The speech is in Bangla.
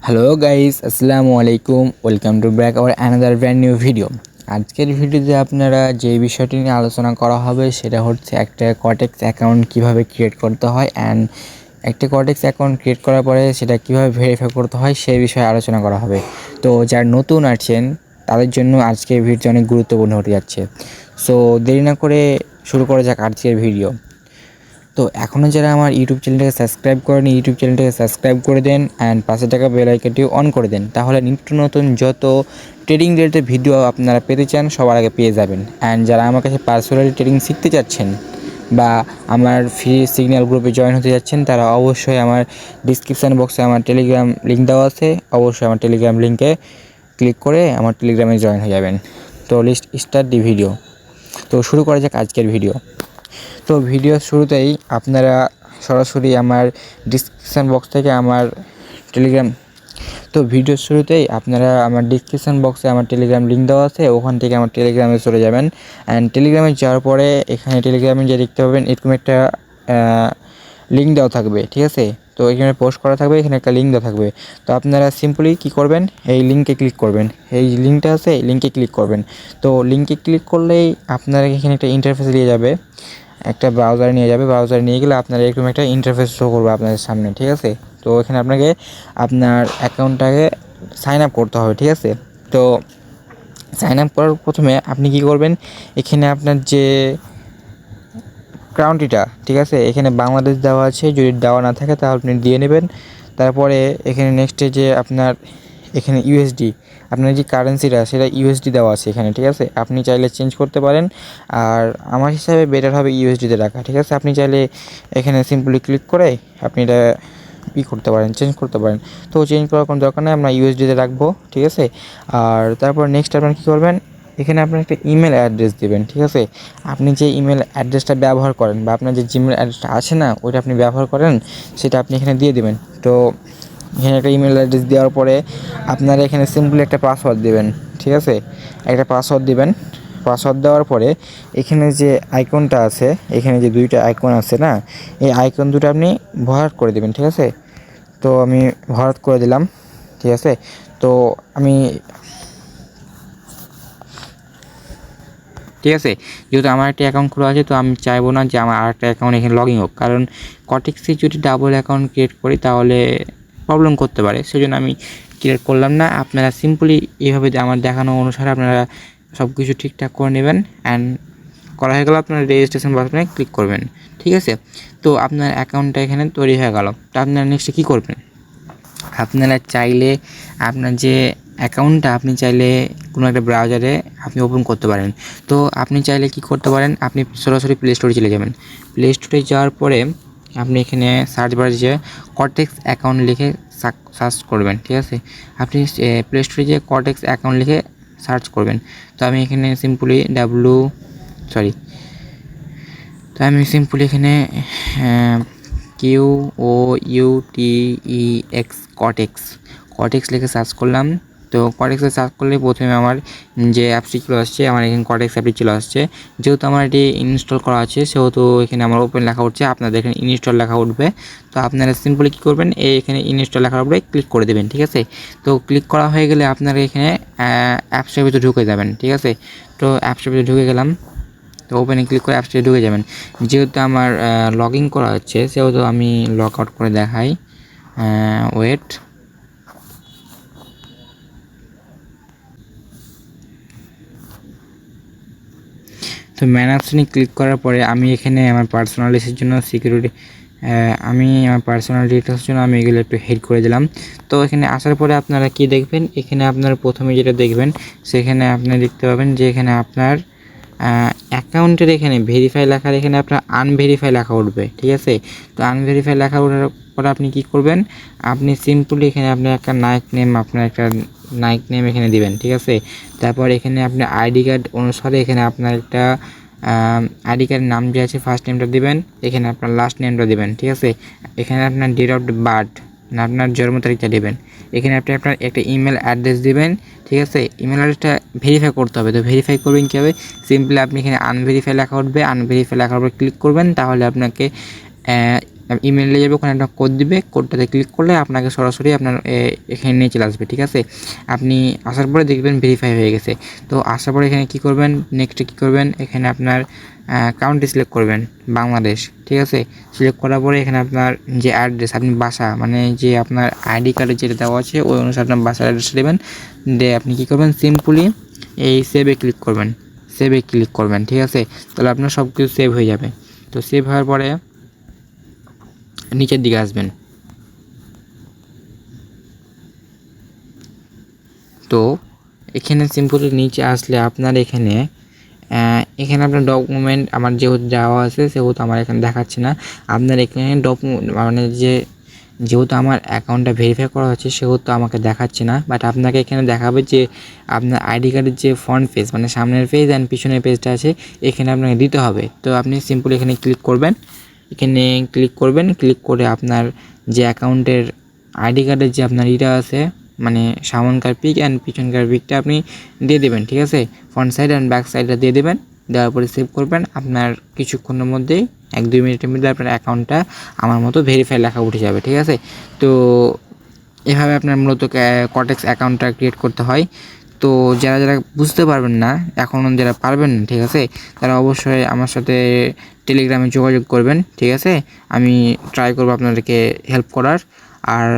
হ্যালো গাইস, আসসালামু আলাইকুম। Welcome to back hour another brand new video. আজকের ভিডিওতে আপনারা যে বিষয়টি নিয়ে আলোচনা করা হবে সেটা হচ্ছে একটা কটেক্স অ্যাকাউন্ট কিভাবে ক্রিয়েট করতে হয় অ্যান্ড একটা কটেক্স অ্যাকাউন্ট ক্রিয়েট করার পরে সেটা কিভাবে ভেরিফাই করতে হয় সেই বিষয়ে আলোচনা করা হবে। তো যারা নতুন আছেন তাদের জন্য আজকের ভিডিওটি অনেক গুরুত্বপূর্ণ হতে যাচ্ছে। সো দেরি না করে শুরু করা যাক আজকের ভিডিও। তো এখনও যারা আমার ইউটিউব চ্যানেলটাকে সাবস্ক্রাইব করেনি, ইউটিউব চ্যানেলটাকে সাবস্ক্রাইব করে দেন অ্যান্ড পাশে থাকা বেল আইকনটিও অন করে দেন, তাহলে নিত্য নতুন যত ট্রেডিং রিলেটেড ভিডিও আপনারা পেতে চান সবার আগে পেয়ে যাবেন। অ্যান্ড যারা আমার কাছে পার্সোনালি ট্রেডিং শিখতে চাচ্ছেন বা আমার ফ্রি সিগন্যাল গ্রুপে জয়েন হতে যাচ্ছেন, তারা অবশ্যই আমার ডিসক্রিপশান বক্সে আমার টেলিগ্রাম লিঙ্ক দেওয়া আছে, অবশ্যই আমার টেলিগ্রাম লিঙ্কে ক্লিক করে আমার টেলিগ্রামে জয়েন হয়ে যাবেন। তো স্টার্ট দি ভিডিও। তো শুরু করা যাক আজকের ভিডিও। তো ভিডিওর শুরুতেই আপনারা সরাসরি আমার ডিসক্রিপশান বক্স থেকে আমার টেলিগ্রাম ভিডিওর শুরুতেই আপনারা আমার ডিসক্রিপশান বক্সে আমার টেলিগ্রাম লিঙ্ক দেওয়া আছে, ওখান থেকে আমার টেলিগ্রামে চলে যাবেন। অ্যান্ড টেলিগ্রামে যাওয়ার পরে এখানে টেলিগ্রামে যে দেখতে পাবেন এরকম একটা লিঙ্ক দেওয়া থাকবে, ঠিক আছে? তো এখানে পোস্ট করা থাকবে, এখানে একটা লিঙ্ক দেওয়া থাকবে। তো আপনারা সিম্পলি কী করবেন, এই লিঙ্কে ক্লিক করবেন। এই লিঙ্কটা আছে, এই লিঙ্কে ক্লিক করবেন। তো লিঙ্কে ক্লিক করলেই আপনারা এখানে একটা ইন্টারফেস নিয়ে যাবে, একটা ব্রাউজার নিয়ে যাবে। ব্রাউজার নিয়ে গেলে আপনার এরকম একটা ইন্টারফেস শো করবে আপনাদের সামনে, ঠিক আছে? তো এখানে আপনাকে আপনার অ্যাকাউন্টটাকে সাইন আপ করতে হবে, ঠিক আছে? তো সাইন আপ করার প্রথমে আপনি কি করবেন, এখানে আপনার যে কান্ট্রিটা, ঠিক আছে, এখানে বাংলাদেশ দেওয়া আছে, যদি দেওয়া না থাকে তাহলে আপনি দিয়ে নেবেন। তারপরে এখানে নেক্সটে যে আপনার এখানে ইউএসডি, আপনার যে কারেন্সিটা সেটা ইউএসডি দেওয়া আছে এখানে, ঠিক আছে? আপনি চাইলে চেঞ্জ করতে পারেন, আর আমার হিসাবে বেটার হবে ইউএসডিতে রাখা, ঠিক আছে? আপনি চাইলে এখানে সিম্পলি ক্লিক করে আপনি এটা করতে পারেন, চেঞ্জ করতে পারেন। তো চেঞ্জ করার কোনো দরকার নেই, আমরা ইউএসডিতে রাখবো, ঠিক আছে? আর তারপর নেক্সট আপনারা কী করবেন, এখানে আপনার একটা ইমেল অ্যাড্রেস দেবেন, ঠিক আছে? আপনি যে ইমেল অ্যাড্রেসটা ব্যবহার করেন বা আপনার যে জিমেল অ্যাড্রেসটা আছে না, ওইটা আপনি ব্যবহার করেন, সেটা আপনি এখানে দিয়ে দেবেন। তো এখানে একটা ইমেল অ্যাড্রেস দেওয়ার পরে আপনারা এখানে সিম্পলি একটা পাসওয়ার্ড দেবেন, ঠিক আছে? একটা পাসওয়ার্ড দেবেন। পাসওয়ার্ড দেওয়ার পরে এখানে যে আইকনটা আছে, এখানে যে দুইটা আইকন আছে না, এই আইকন দুটো আপনি ভরাট করে দেবেন, ঠিক আছে? তো আমি ভরাট করে দিলাম, ঠিক আছে? তো আমি ঠিক আছে, যেহেতু আমার একটা অ্যাকাউন্ট খোলা আছে, তো আমি চাইবো না যে আমার আরেকটা অ্যাকাউন্ট এখানে লগ ইন হোক, কারণ কটেক্সে যদি ডাবল অ্যাকাউন্ট ক্রিয়েট করি তাহলে প্রবলেম করতে পারে, সেজন্য আমি ক্রিয়েট করলাম না। আপনারা সিম্পলি এইভাবে আমার দেখানো অনুসারে আপনারা সব কিছু ঠিকঠাক করে নেবেন। অ্যান্ড করা হয়ে গেল, আপনারা রেজিস্ট্রেশন বাটনে ক্লিক করবেন, ঠিক আছে? তো আপনার অ্যাকাউন্টটা এখানে তৈরি হয়ে গেল। তো আপনারা নেক্সটে কী করবেন, আপনারা চাইলে আপনার যে অ্যাকাউন্টটা আপনি চাইলে কোনো একটা ব্রাউজারে আপনি ওপেন করতে পারেন। তো আপনি চাইলে কি করতে পারেন, আপনি সরাসরি প্লে স্টোরে চলে যাবেন। প্লে স্টোরে যাওয়ার পরে আপনি এখানে সার্চ বারে যে কটেক্স অ্যাকাউন্ট লিখে সার্চ করবেন, ঠিক আছে? আপনি প্লে স্টোরে যে কটেক্স অ্যাকাউন্ট লিখে সার্চ করবেন। তো আমি এখানে সিম্পলি এখানে QOUTEX কটেক্স লিখে সার্চ করলাম। তো কটেক্সে সার্চ করলে প্রথমে আমার যে অ্যাপসটি চলে আসছে, আমার এখানে কটেক্স অ্যাপটি চলে আসছে। যেহেতু আমার এটি ইনস্টল করা আছে সেহেতু এখানে আমার ওপেন লেখা উঠছে, আপনাদের এখানে ইনস্টল লেখা উঠবে। তো আপনারা সিম্পলি কী করবেন, এখানে ইনস্টল লেখার উপরে ক্লিক করে দেবেন, ঠিক আছে? তো ক্লিক করা হয়ে গেলে আপনারা এখানে অ্যাপসের ভিতরে ঢুকে যাবেন, ঠিক আছে? তো অ্যাপসের ভিতরে ঢুকে গেলাম। তো ওপেনে ক্লিক করে অ্যাপসে ঢুকে যাবেন। যেহেতু আমার লগ ইন করা হচ্ছে সেহেতু আমি লগ আউট করে দেখাই, ওয়েট। তো ম্যান অপশনে ক্লিক করার পরে আমি এখানে আমার পার্সোনাল ডিটেইলসের জন্য আমার পার্সোনাল ডিটেইলসের জন্য আমি এগুলো একটু হেড করে দিলাম। তো এখানে আসার পরে আপনারা কি দেখবেন, এখানে আপনারা প্রথমে যেটা দেখবেন সেখানে আপনি দেখতে পাবেন যে এখানে আপনার অ্যাকাউন্টের এখানে ভেরিফাই লেখার এখানে আপনার আনভেরিফাই লেখা উঠবে, ঠিক আছে? তো আনভেরিফাই লেখা ওঠার পরে আপনি কি করবেন, আপনি সিম্পলি এখানে আপনার একটা নাইক নেম এখানে দিবেন, ঠিক আছে? তারপর এখানে আপনি আইডি কার্ড অনুসারে এখানে আপনার একটা আইডি কার্ডের নাম যে আছে ফার্স্ট নেমটা দিবেন, এখানে আপনার লাস্ট নেমটা দিবেন, ঠিক আছে? এখানে আপনার ডেট অফ বার্থ, আপনার জন্ম তারিখটা দেবেন। এখানে আপনি আপনার একটা ইমেল অ্যাড্রেস দিবেন, ঠিক আছে? ইমেল অ্যাড্রেসটা ভেরিফাই করতে হবে। তো ভেরিফাই করবেন কীভাবে, সিম্পলি আপনি এখানে আনভেরিফাই লেখা উঠবে, আনভেরিফাই লেখার উপর ক্লিক করবেন, তাহলে আপনাকে ইমেলে যাবে, ওখানে একটা কোড দিবে, কোডটাতে ক্লিক করলে আপনাকে সরাসরি আপনার এখানে নিয়ে চলে আসবে। ঠিক আছে, আপনি আসার পরে দেখবেন ভেরিফাই হয়ে গেছে। তো আসার পরে এখানে কী করবেন, নেক্সটে কী করবেন, এখানে আপনার কাউন্ট্রি সিলেক্ট করবেন বাংলাদেশ। ঠিক আছে, সিলেক্ট করার পরে এখানে আপনার যে অ্যাড্রেস, আপনি বাসা মানে যে আপনার আইডি কার্ডে যেটা দেওয়া আছে ওই অনুসারে আপনার বাসার অ্যাড্রেস দেবেন। দিয়ে আপনি কী করবেন, সিম্পলি এই সেভে ক্লিক করবেন, সেভে ক্লিক করবেন। ঠিক আছে, তাহলে আপনার সব কিছু সেভ হয়ে যাবে। তো সেভ হওয়ার পরে নিচের দিকে আসবেন। তো এখানে সিম্পলি নিচে আসলে আপনার এখানে আপনার ডকুমেন্ট আমার যেহেতু দেওয়া আছে সেহেতু আমার এখানে দেখাচ্ছে না। আপনার এখানে মানে যেহেতু আমার অ্যাকাউন্টটা ভেরিফাই করা হচ্ছে সেহেতু আমাকে দেখাচ্ছে না, বাট আপনাকে এখানে দেখাবে যে আপনার আইডি কার্ডের যে ফ্রন্ট পেজ মানে সামনের পেজ অ্যান্ড পিছনের পেজটা আছে এখানে আপনাকে দিতে হবে। তো আপনি সিম্পলি এখানে ক্লিক করবেন, এখানে ক্লিক করবেন, ক্লিক করে আপনার যে অ্যাকাউন্টের আইডি কার্ডের যে আপনার ইটা আছে মানে সামনকার পিক অ্যান্ড পিছনকার পিকটা আপনি দিয়ে দেবেন। ঠিক আছে, ফ্রন্ট সাইড অ্যান্ড ব্যাক সাইডটা দিয়ে দেবেন, দেওয়ার পরে সেভ করবেন। আপনার কিছুক্ষণের মধ্যেই 1-2 মিনিটের মধ্যে আপনার অ্যাকাউন্টটা আমার মতো ভেরিফাই লেখা উঠে যাবে। ঠিক আছে, তো এভাবে আপনার মূলত কটেক্স অ্যাকাউন্টটা ক্রিয়েট করতে হয়। তো যারা যারা বুঝতে পারবেন না, এখনও যারা পারবেন না, ঠিক আছে, তারা অবশ্যই আমার সাথে টেলিগ্রামে যোগাযোগ করবেন। ঠিক আছে, আমি ট্রাই করবো আপনাদেরকে হেল্প করার। আর